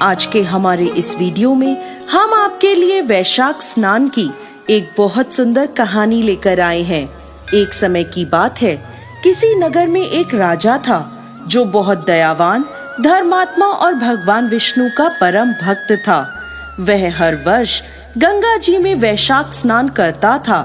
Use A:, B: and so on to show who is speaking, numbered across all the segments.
A: आज के हमारे इस वीडियो में हम आपके लिए वैशाख स्नान की एक बहुत सुंदर कहानी लेकर आए हैं। एक समय की बात है, किसी नगर में एक राजा था जो बहुत दयावान, धर्मात्मा और भगवान विष्णु का परम भक्त था। वह हर वर्ष गंगा जी में वैशाख स्नान करता था।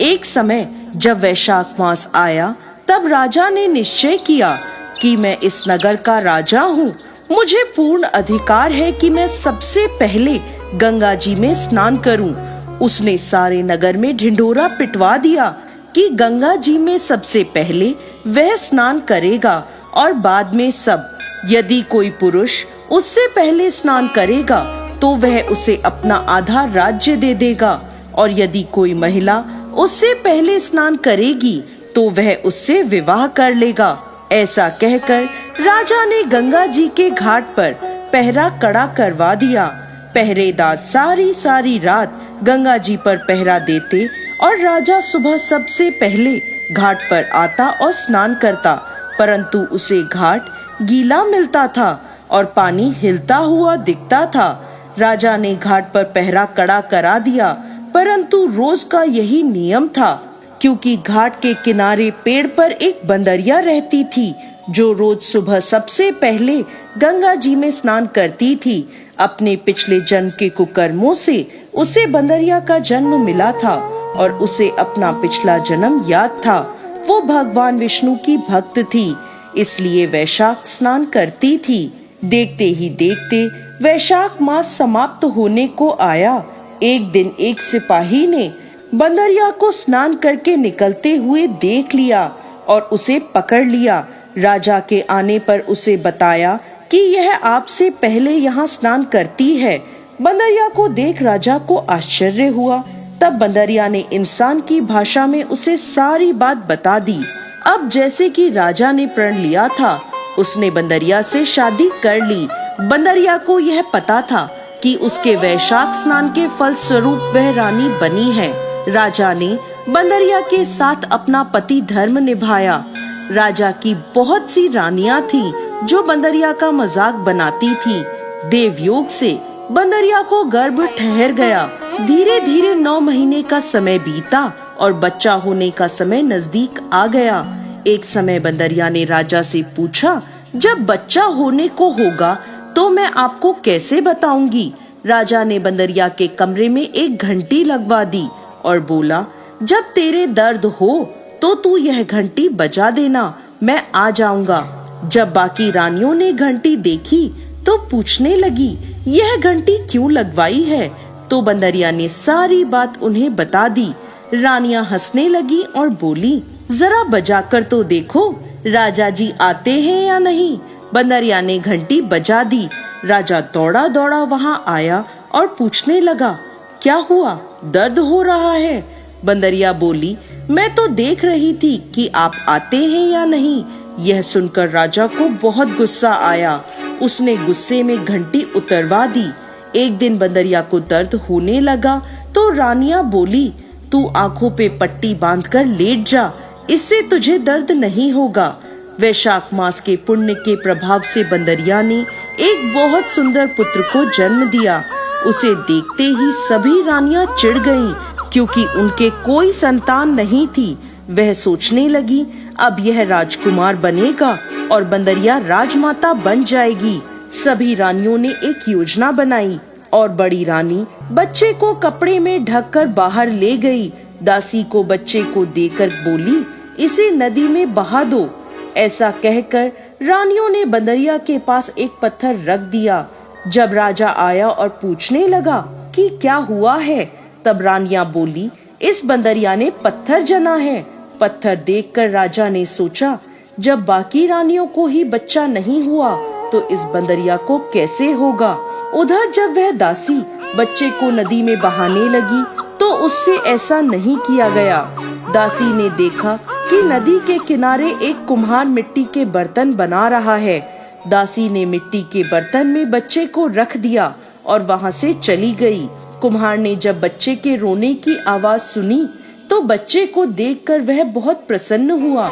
A: एक समय जब वैशाख मास आया, तब राजा ने निश्चय किया कि मैं इस नगर का राजा हूँ, मुझे पूर्ण अधिकार है कि मैं सबसे पहले गंगा जी में स्नान करूं। उसने सारे नगर में ढिंढोरा पिटवा दिया कि गंगा जी में सबसे पहले वह स्नान करेगा और बाद में सब। यदि कोई पुरुष उससे पहले स्नान करेगा तो वह उसे अपना आधा राज्य दे देगा, और यदि कोई महिला उससे पहले स्नान करेगी तो वह उससे विवाह कर लेगा। ऐसा कहकर राजा ने गंगा जी के घाट पर पहरा कड़ा करवा दिया। पहरेदार सारी रात गंगा जी पर पहरा देते और राजा सुबह सबसे पहले घाट पर आता और स्नान करता, परंतु उसे घाट गीला मिलता था और पानी हिलता हुआ दिखता था। राजा ने घाट पर पहरा कड़ा करा दिया, परंतु रोज का यही नियम था, क्योंकि घाट के किनारे पेड़ पर एक बंदरिया रहती थी जो रोज सुबह सबसे पहले गंगा जी में स्नान करती थी। अपने पिछले जन्म के कुकर्मों से उसे बंदरिया का जन्म मिला था और उसे अपना पिछला जन्म याद था। वो भगवान विष्णु की भक्त थी, इसलिए वैशाख स्नान करती थी। देखते ही देखते वैशाख मास समाप्त होने को आया। एक दिन एक सिपाही ने बंदरिया को स्नान करके निकलते हुए देख लिया और उसे पकड़ लिया। राजा के आने पर उसे बताया कि यह आपसे पहले यहाँ स्नान करती है। बंदरिया को देख राजा को आश्चर्य हुआ। तब बंदरिया ने इंसान की भाषा में उसे सारी बात बता दी। अब जैसे कि राजा ने प्रण लिया था, उसने बंदरिया से शादी कर ली। बंदरिया को यह पता था कि उसके वैशाख स्नान के फल स्वरूप वह रानी बनी है। राजा ने बंदरिया के साथ अपना पति धर्म निभाया। राजा की बहुत सी रानियां थीं जो बंदरिया का मजाक बनाती थीं। देवयोग से बंदरिया को गर्भ ठहर गया। धीरे धीरे 9 महीने का समय बीता और बच्चा होने का समय नजदीक आ गया। एक समय बंदरिया ने राजा से पूछा, जब बच्चा होने को होगा तो मैं आपको कैसे बताऊंगी। राजा ने बंदरिया के कमरे में एक घंटी लगवा दी और बोला, जब तेरे दर्द हो तो तू यह घंटी बजा देना, मैं आ जाऊंगा। जब बाकी रानियों ने घंटी देखी तो पूछने लगी, यह घंटी क्यों लगवाई है। तो बंदरिया ने सारी बात उन्हें बता दी। रानियां हंसने लगी और बोली, जरा बजाकर तो देखो राजा जी आते हैं या नहीं। बंदरिया ने घंटी बजा दी। राजा दौड़ा दौड़ा वहां आया और पूछने लगा, क्या हुआ, दर्द हो रहा है। बंदरिया बोली, मैं तो देख रही थी कि आप आते हैं या नहीं। यह सुनकर राजा को बहुत गुस्सा आया। उसने गुस्से में घंटी उतरवा दी। एक दिन बंदरिया को दर्द होने लगा तो रानियां बोली, तू आंखों पे पट्टी बांधकर लेट जा, इससे तुझे दर्द नहीं होगा। वैशाख मास के पुण्य के प्रभाव से बंदरिया ने एक बहुत सुंदर पुत्र को जन्म दिया। उसे देखते ही सभी रानियां चिढ़ गईं, क्योंकि उनके कोई संतान नहीं थी। वह सोचने लगी, अब यह राजकुमार बनेगा और बंदरिया राजमाता बन जाएगी। सभी रानियों ने एक योजना बनाई और बड़ी रानी बच्चे को कपड़े में ढककर बाहर ले गई। दासी को बच्चे को देकर बोली, इसे नदी में बहा दो। ऐसा कहकर रानियों ने बंदरिया के पास एक पत्थर रख दिया। जब राजा आया और पूछने लगा कि क्या हुआ है, तब रानियां बोली, इस बंदरिया ने पत्थर जना है। पत्थर देखकर राजा ने सोचा, जब बाकी रानियों को ही बच्चा नहीं हुआ तो इस बंदरिया को कैसे होगा। उधर जब वह दासी बच्चे को नदी में बहाने लगी तो उससे ऐसा नहीं किया गया। दासी ने देखा कि नदी के किनारे एक कुम्हार मिट्टी के बर्तन बना रहा है। दासी ने मिट्टी के बर्तन में बच्चे को रख दिया और वहां से चली गई। कुम्हार ने जब बच्चे के रोने की आवाज सुनी तो बच्चे को देखकर वह बहुत प्रसन्न हुआ,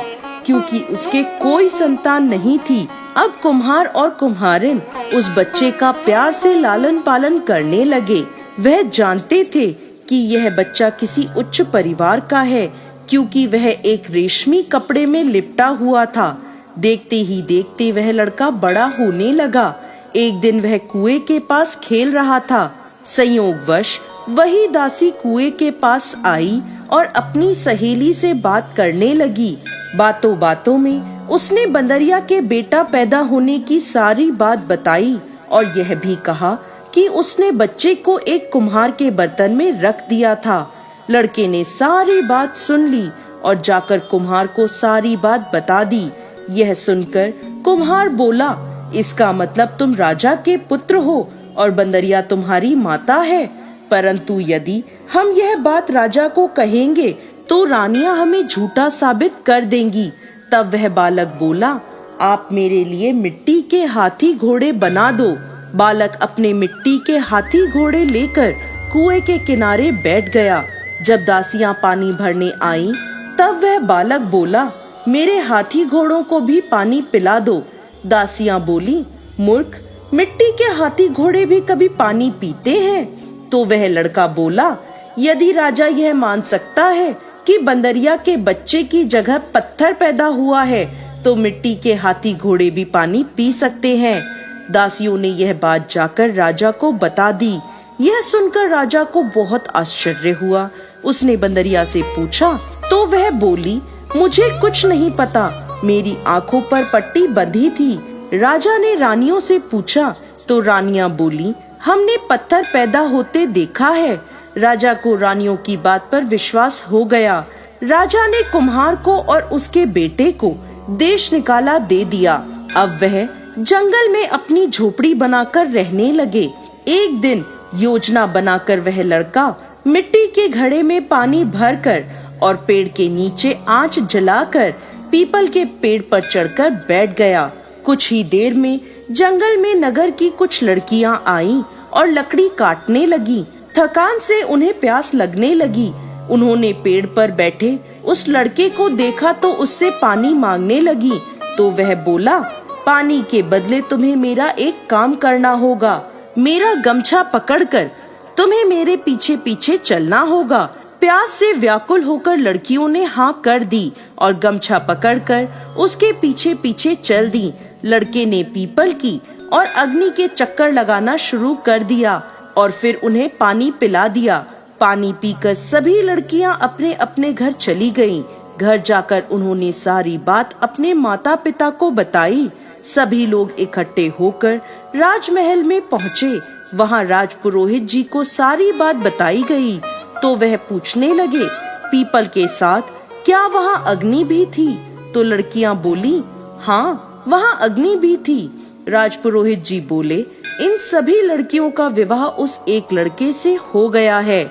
A: क्योंकि उसके कोई संतान नहीं थी। अब कुम्हार और कुम्हारिन उस बच्चे का प्यार से लालन पालन करने लगे। वह जानते थे कि यह बच्चा किसी उच्च परिवार का है, क्योंकि वह एक रेशमी कपड़े में लिपटा हुआ था। देखते ही देखते वह लड़का बड़ा होने लगा। एक दिन वह कुएं के पास खेल रहा था। संयोगवश वही दासी कुएं के पास आई और अपनी सहेली से बात करने लगी। बातों बातों में उसने बंदरिया के बेटा पैदा होने की सारी बात बताई और यह भी कहा कि उसने बच्चे को एक कुम्हार के बर्तन में रख दिया था। लड़के ने सारी बात सुन ली और जाकर कुम्हार को सारी बात बता दी। यह सुनकर कुम्हार बोला, इसका मतलब तुम राजा के पुत्र हो और बंदरिया तुम्हारी माता है। परंतु यदि हम यह बात राजा को कहेंगे तो रानियां हमें झूठा साबित कर देंगी। तब वह बालक बोला, आप मेरे लिए मिट्टी के हाथी घोड़े बना दो। बालक अपने मिट्टी के हाथी घोड़े लेकर कुएं के किनारे बैठ गया। जब दासियां पानी भरने आईं, तब वह बालक बोला, मेरे हाथी घोड़ों को भी पानी पिला दो। दासियां बोली, मूर्ख, मिट्टी के हाथी घोड़े भी कभी पानी पीते हैं? तो वह लड़का बोला, यदि राजा यह मान सकता है कि बंदरिया के बच्चे की जगह पत्थर पैदा हुआ है, तो मिट्टी के हाथी घोड़े भी पानी पी सकते हैं। दासियों ने यह बात जाकर राजा को बता दी। यह सुनकर राजा को बहुत आश्चर्य हुआ। उसने बंदरिया से पूछा तो वह बोली, मुझे कुछ नहीं पता, मेरी आंखों पर पट्टी बंधी थी। राजा ने रानियों से पूछा तो रानियां बोली, हमने पत्थर पैदा होते देखा है। राजा को रानियों की बात पर विश्वास हो गया। राजा ने कुम्हार को और उसके बेटे को देश निकाला दे दिया। अब वह जंगल में अपनी झोपड़ी बनाकर रहने लगे। एक दिन योजना बनाकर वह लड़का मिट्टी के घड़े में पानी भरकर और पेड़ के नीचे आंच जलाकर पीपल के पेड़ पर चढ़कर बैठ गया। कुछ ही देर में जंगल में नगर की कुछ लड़कियां आईं और लकड़ी काटने लगी। थकान से उन्हें प्यास लगने लगी। उन्होंने पेड़ पर बैठे उस लड़के को देखा तो उससे पानी मांगने लगी। तो वह बोला, पानी के बदले तुम्हें मेरा एक काम करना होगा। मेरा गमछा पकड़कर तुम्हें मेरे पीछे पीछे चलना होगा। प्यास से व्याकुल होकर लड़कियों ने हाँ कर दी और गमछा पकड़कर उसके पीछे पीछे चल दी। लड़के ने पीपल की और अग्नि के चक्कर लगाना शुरू कर दिया और फिर उन्हें पानी पिला दिया। पानी पीकर सभी लड़कियां अपने अपने घर चली गईं। घर जाकर उन्होंने सारी बात अपने माता पिता को बताई। सभी लोग इकट्ठे होकर राजमहल में पहुँचे। वहाँ राजपुरोहित जी को सारी बात बताई गई। तो वह पूछने लगे, पीपल के साथ क्या वहाँ अग्नि भी थी? तो लड़कियां बोली, हाँ, वहाँ अग्नि भी थी। राजपुरोहित जी बोले, इन सभी लड़कियों का विवाह उस एक लड़के से हो गया है।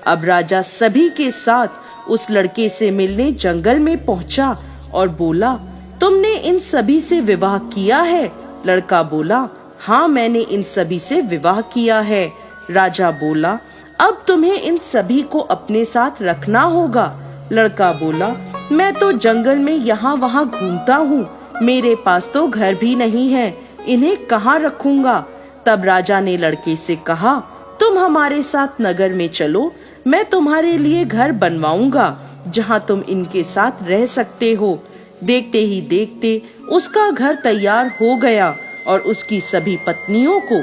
A: अब राजा सभी के साथ उस लड़के से मिलने जंगल में पहुंचा और बोला, तुमने इन सभी से विवाह किया है? लड़का बोला, हाँ, मैंने इन सभी से विवाह किया है। राजा बोला, अब तुम्हें इन सभी को अपने साथ रखना होगा। लड़का बोला, मैं तो जंगल में यहाँ वहाँ घूमता हूँ, मेरे पास तो घर भी नहीं है, इन्हें कहाँ रखूंगा? तब राजा ने लड़के से कहा, तुम हमारे साथ नगर में चलो, मैं तुम्हारे लिए घर बनवाऊंगा जहाँ तुम इनके साथ रह सकते हो। देखते ही देखते उसका घर तैयार हो गया और उसकी सभी पत्नियों को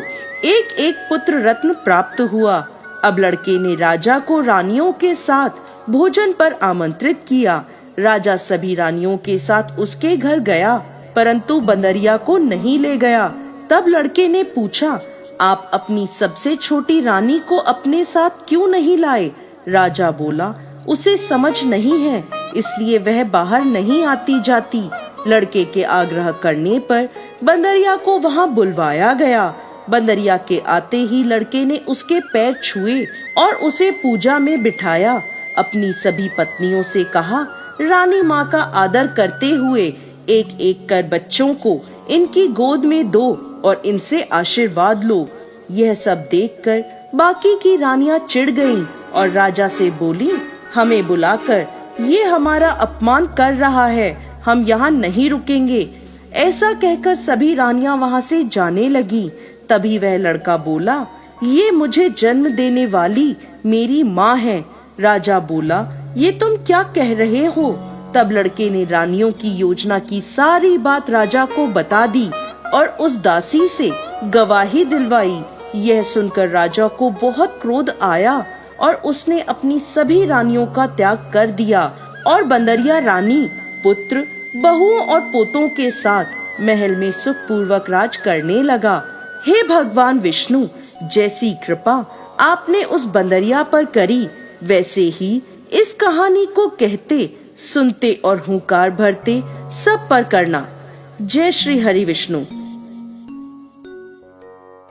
A: एक एक पुत्र रत्न प्राप्त हुआ। अब लड़के ने राजा को रानियों के साथ भोजन पर आमंत्रित किया। राजा सभी रानियों के साथ उसके घर गया, परंतु बंदरिया को नहीं ले गया। तब लड़के ने पूछा, आप अपनी सबसे छोटी रानी को अपने साथ क्यों नहीं लाए? राजा बोला, उसे समझ नहीं है, इसलिए वह बाहर नहीं आती जाती। लड़के के आग्रह करने पर बंदरिया को वहाँ बुलवाया गया। बंदरिया के आते ही लड़के ने उसके पैर छुए और उसे पूजा में बिठाया। अपनी सभी पत्नियों से कहा, रानी माँ का आदर करते हुए एक एक कर बच्चों को इनकी गोद में दो और इनसे आशीर्वाद लो। यह सब देखकर बाकी की रानियां चिढ़ गईं और राजा से बोली, हमें बुलाकर ये हमारा अपमान कर रहा है, हम यहाँ नहीं रुकेंगे। ऐसा कहकर सभी रानियां वहां से जाने लगी। तभी वह लड़का बोला, ये मुझे जन्म देने वाली मेरी माँ है। राजा बोला, ये तुम क्या कह रहे हो? तब लड़के ने रानियों की योजना की सारी बात राजा को बता दी और उस दासी से गवाही दिलवाई। यह सुनकर राजा को बहुत क्रोध आया और उसने अपनी सभी रानियों का त्याग कर दिया और बंदरिया रानी पुत्र, बहुओं और पोतों के साथ महल में सुखपूर्वक राज करने लगा। हे भगवान विष्णु, जैसी कृपा आपने उस बंदरिया पर करी, वैसे ही इस कहानी को कहते, सुनते और हुंकार भरते सब पर करना। जय श्री हरि विष्णु।